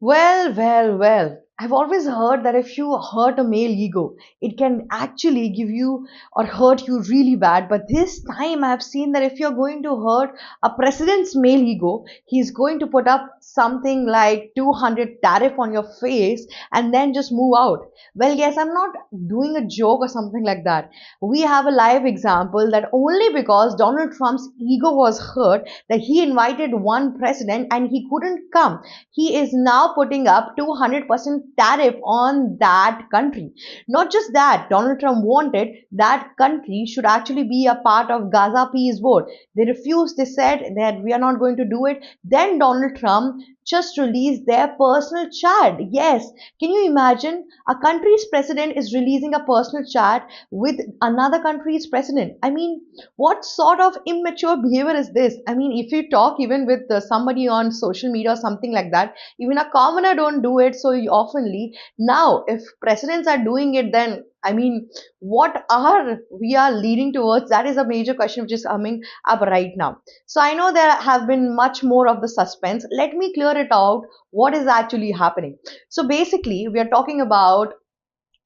Well. I've always heard that if you hurt a male ego, it can actually give you or hurt you really bad. But this time I've seen that if you're going to hurt a president's male ego, he's going to put up something like 200 tariff on your face and then just move out. Well, yes, I'm not doing a joke or something like that. We have a live example that only because Donald Trump's ego was hurt that he invited one president and he couldn't come, he is now putting up 200% tariff on that country. Not just that, Donald Trump wanted that country should actually be a part of Gaza peace board. They refused, they said that we are not going to do it. Then Donald Trump just released their personal chat. Yes, can you imagine? A country's president is releasing a personal chat with another country's president. I mean, what sort of immature behavior is this? I mean, if you talk even with somebody on social media or something like that, even a commoner don't do it so oftenly. Now if presidents are doing it, then I mean, what are we are leading towards? That is a major question which is coming up right now. So I know there have been much more of the suspense. Let me clear it out. What is actually happening? So basically we are talking about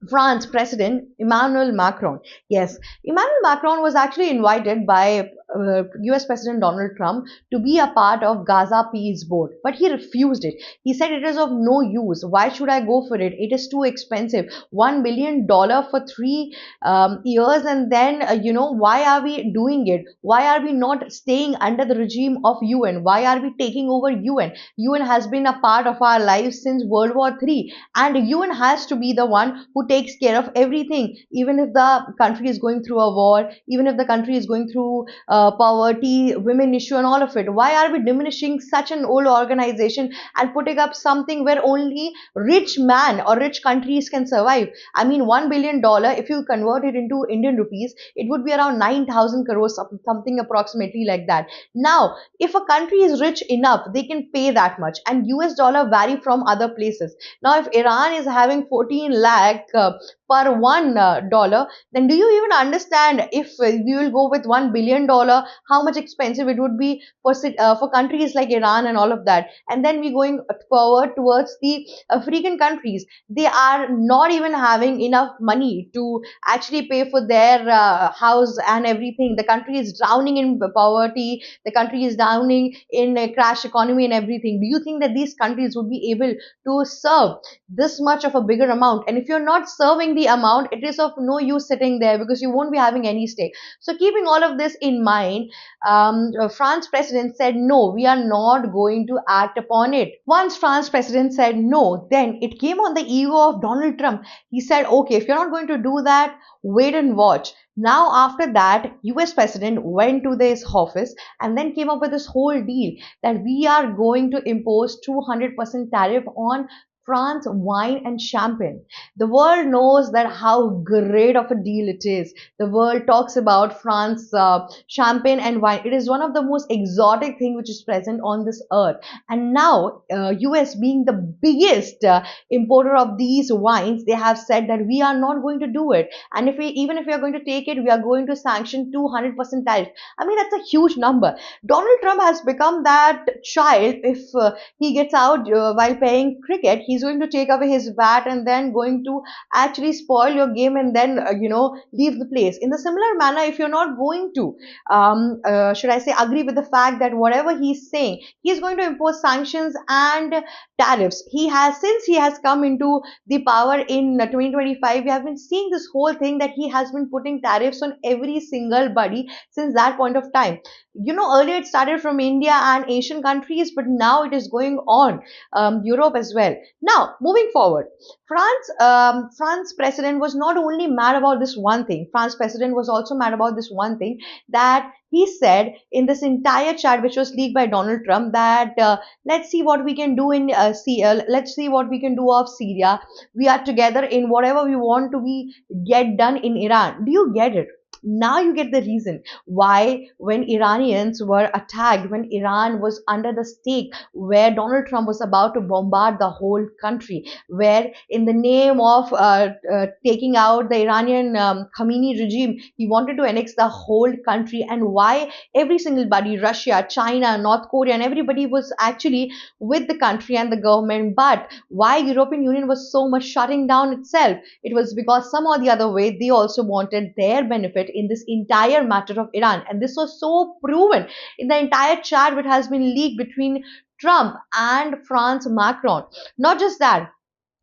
France President Emmanuel Macron. Yes, Emmanuel Macron was actually invited by US President Donald Trump to be a part of Gaza Peace Board, but he refused it. He said it is of no use. Why should I go for it? It is too expensive. $1 billion for 3 years, and then why are we doing it? Why are we not staying under the regime of UN? Why are we taking over UN? UN has been a part of our lives since World War III, and UN has to be the one who takes care of everything, even if the country is going through a war, even if the country is going through poverty, women issue, and all of it. Why are we diminishing such an old organization and putting up something where only rich man or rich countries can survive? I mean, $1 billion, if you convert it into Indian rupees, it would be around 9,000 crores, something approximately like that. Now, if a country is rich enough, they can pay that much, and US dollar vary from other places. Now, if Iran is having 14 lakh per $1, then do you even understand if we will go with $1 billion, how much expensive it would be for countries like Iran and all of that? And then we going forward towards the African countries. They are not even having enough money to actually pay for their house and everything. The country is drowning in poverty. The country is drowning in a crash economy and everything. Do you think that these countries would be able to serve this much of a bigger amount? And if you're not serving the amount, it is of no use sitting there because you won't be having any stake. So keeping all of this in mind, France president said no, we are not going to act upon it. Once France president said no, then it came on the ego of Donald Trump. He said, okay, if you're not going to do that, wait and watch. Now after that, US president went to this office and then came up with this whole deal that we are going to impose 200% tariff on France wine and champagne. The world knows that how great of a deal it is. The world talks about France champagne and wine. It is one of the most exotic thing which is present on this earth. And now US being the biggest importer of these wines, they have said that we are not going to do it. And even if we are going to take it, we are going to sanction 200% tariff. I mean, that's a huge number. Donald Trump has become that child. If he gets out while playing cricket, he's going to take away his bat and then going to actually spoil your game and then leave the place. In the similar manner, if you're not going to should I say agree with the fact that whatever he's saying, he's going to impose sanctions and tariffs. Since he has come into the power in 2025, we have been seeing this whole thing that he has been putting tariffs on every single body since that point of time. Earlier it started from India and Asian countries, but now it is going on Europe as well. Now, moving forward, France president was not only mad about this one thing. France president was also mad about this one thing that he said in this entire chat, which was leaked by Donald Trump, that let's see what we can do in Syria. Let's see what we can do of Syria. We are together in whatever we want to be get done in Iran. Do you get it? Now you get the reason why, when Iranians were attacked, when Iran was under the stake, where Donald Trump was about to bombard the whole country, where in the name of taking out the Iranian Khamenei regime, he wanted to annex the whole country, and why every single body, Russia, China, North Korea, and everybody was actually with the country and the government. But why European Union was so much shutting down itself? It was because some or the other way they also wanted their benefit in this entire matter of Iran. And this was so proven in the entire chat which has been leaked between Trump and France Macron. Not just that,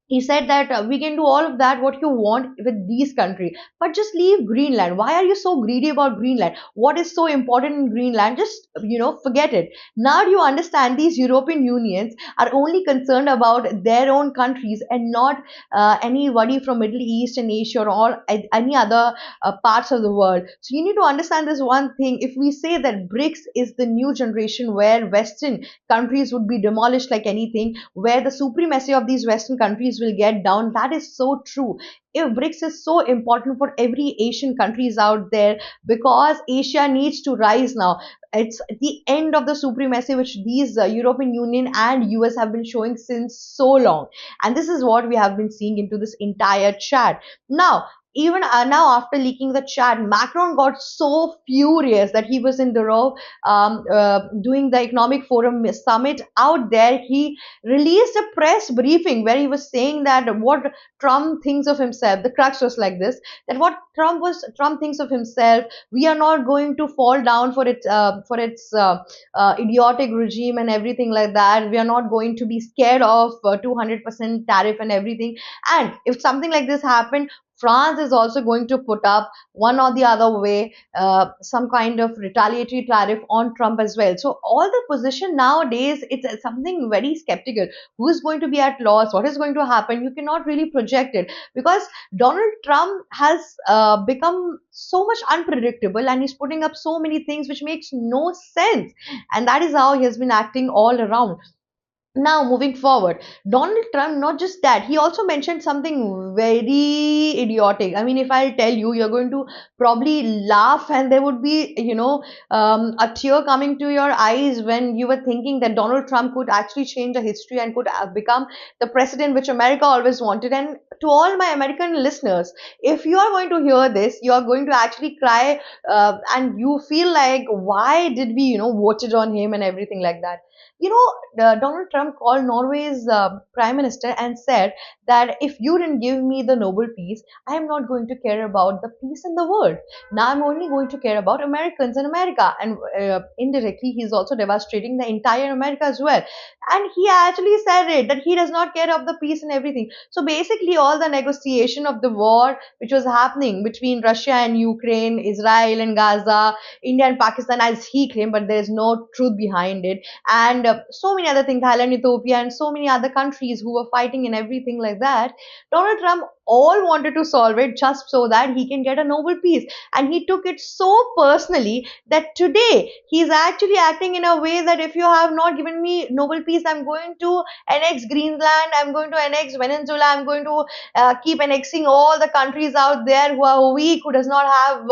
he said that we can do all of that what you want with these country, but just leave Greenland. Why are you so greedy about Greenland? What is so important in Greenland? Just forget it. Now do you understand, these European unions are only concerned about their own countries and not anybody from Middle East and Asia or all any other parts of the world. So you need to understand this one thing. If we say that BRICS is the new generation where Western countries would be demolished like anything, where the supremacy of these Western countries will get down, that is so true. If BRICS is so important for every Asian countries out there, because Asia needs to rise now. It's the end of the supremacy which these European Union and US have been showing since so long. And this is what we have been seeing into this entire chat. Now, even now after leaking the chat, Macron got so furious that he was in the row doing the economic forum summit out there. He released a press briefing where he was saying that what Trump thinks of himself. The crux was like this: that what Trump thinks of himself. We are not going to fall down for its idiotic regime and everything like that. We are not going to be scared of 200% tariff and everything. And if something like this happened, France is also going to put up one or the other way some kind of retaliatory tariff on Trump as well. So all the position nowadays, it's something very skeptical. Who is going to be at loss? What is going to happen? You cannot really project it, because Donald Trump has become so much unpredictable, and he's putting up so many things which makes no sense. And that is how he has been acting all around. Now, moving forward, Donald Trump, not just that, he also mentioned something very idiotic. I mean, if I'll tell you, you're going to probably laugh, and there would be, a tear coming to your eyes when you were thinking that Donald Trump could actually change the history and could become the president which America always wanted. And to all my American listeners, if you are going to hear this, you are going to actually cry, and you feel like, why did we, voted on him and everything like that. Donald Trump called Norway's prime minister and said that if you didn't give me the Nobel Peace, I am not going to care about the peace in the world. Now I'm only going to care about Americans in America. And indirectly, he's also devastating the entire America as well. And he actually said it, that he does not care of the peace and everything. So basically, all the negotiation of the war which was happening between Russia and Ukraine, Israel and Gaza, India and Pakistan, as he claimed, but there is no truth behind it, and so many other things, Thailand, Ethiopia, and so many other countries who were fighting and everything like that. Donald Trump all wanted to solve it just so that he can get a Nobel Peace. And he took it so personally that today he's actually acting in a way that if you have not given me Nobel Peace, I'm going to annex Greenland, I'm going to annex Venezuela, I'm going to keep annexing all the countries out there who are weak, who does not have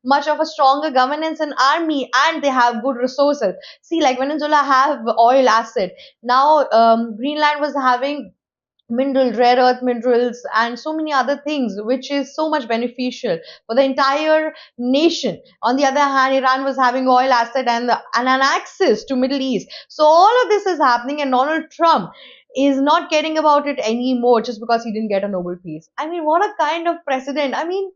much of a stronger governance and army, and they have good resources. See, like Venezuela have oil asset. Now Greenland was having rare earth minerals, and so many other things, which is so much beneficial for the entire nation. On the other hand, Iran was having oil asset and an access to Middle East. So all of this is happening, and Donald Trump is not caring about it anymore just because he didn't get a Nobel Peace. I mean, what a kind of precedent. I mean,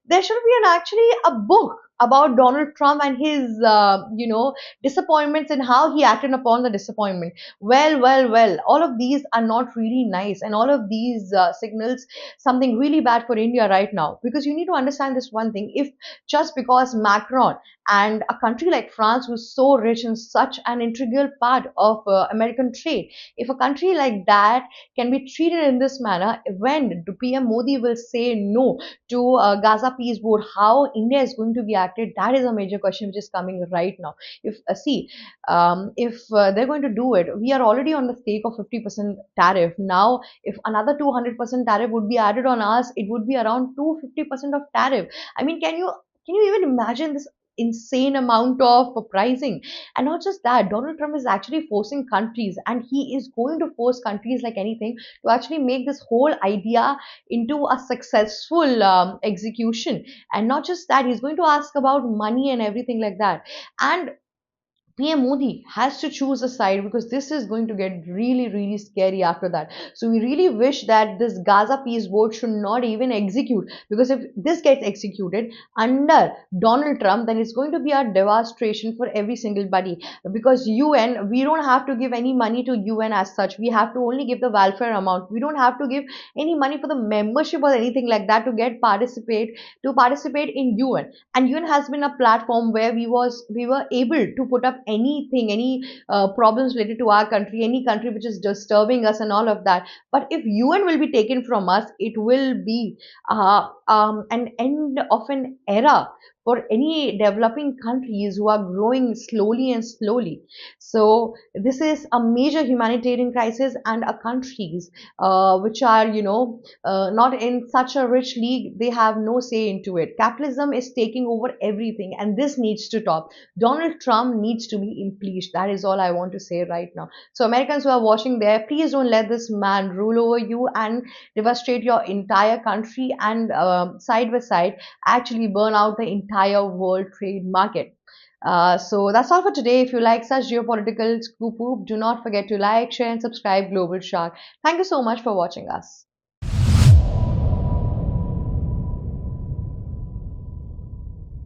there should be actually a book about Donald Trump and his, disappointments and how he acted upon the disappointment. Well, all of these are not really nice, and all of these signals something really bad for India right now. Because you need to understand this one thing: if just because Macron and a country like France was so rich and such an integral part of American trade, if a country like that can be treated in this manner, when PM Modi will say no to Gaza peace board, how India is going to be acted, that is a major question which is coming right now. If they're going to do it, we are already on the stake of 50% tariff. Now, if another 200% tariff would be added on us, it would be around 250% of tariff. I mean, can you Can you even imagine this insane amount of pricing? And not just that, Donald Trump is actually forcing countries, and he is going to force countries like anything to actually make this whole idea into a successful execution. And not just that, he's going to ask about money and everything like that. And PM Modi has to choose a side, because this is going to get really, really scary after that. So we really wish that this Gaza peace vote should not even execute, because if this gets executed under Donald Trump, then it's going to be a devastation for every single body. Because UN, we don't have to give any money to UN as such. We have to only give the welfare amount. We don't have to give any money for the membership or anything like that to get participate in UN. And UN has been a platform where we were able to put up anything, any problems related to our country, any country which is disturbing us and all of that. But if UN will be taken from us, it will be an end of an era for any developing countries who are growing slowly and slowly. So this is a major humanitarian crisis, and a countries which are, not in such a rich league, they have no say into it. Capitalism is taking over everything, and this needs to stop. Donald Trump needs to be impeached. That is all I want to say right now. So Americans who are watching there, please don't let this man rule over you and devastate your entire country, and side by side actually burn out the entire world trade market. So that's all for today. If you like such geopolitical scoop, do not forget to like, share, and subscribe Global Shark. Thank you so much for watching us.